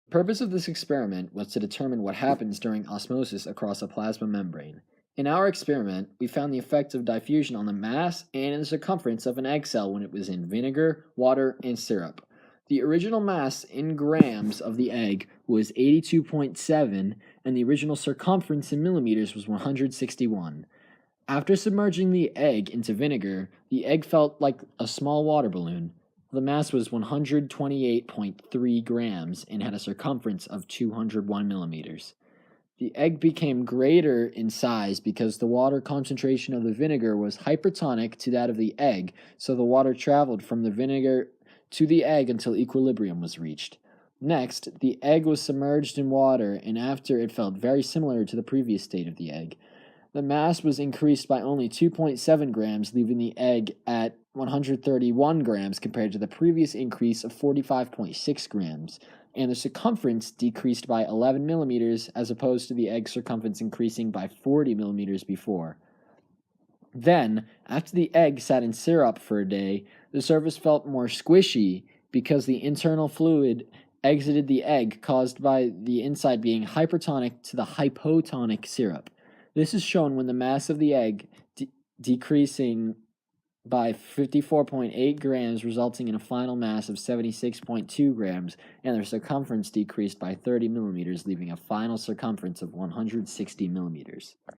Purpose of this experiment was to determine what happens during osmosis across a plasma membrane. In our experiment, we found the effect of diffusion on the mass and in the circumference of an egg cell when it was in vinegar, water, and syrup. The original mass in grams of the egg was 82.7, and the original circumference in millimeters was 161. After submerging the egg into vinegar, the egg felt like a small water balloon. The mass was 128.3 grams and had a circumference of 201 millimeters. The egg became greater in size because the water concentration of the vinegar was hypertonic to that of the egg, so the water traveled from the vinegar to the egg until equilibrium was reached. Next, the egg was submerged in water, and after it felt very similar to the previous state of the egg. The mass was increased by only 2.7 grams, leaving the egg at 131 grams compared to the previous increase of 45.6 grams, and the circumference decreased by 11 millimeters as opposed to the egg circumference increasing by 40 millimeters before. Then, after the egg sat in syrup for a day, the surface felt more squishy because the internal fluid exited the egg caused by the inside being hypertonic to the hypotonic syrup. This is shown when the mass of the egg decreasing by 54.8 grams, resulting in a final mass of 76.2 grams, and their circumference decreased by 30 millimeters, leaving a final circumference of 160 millimeters.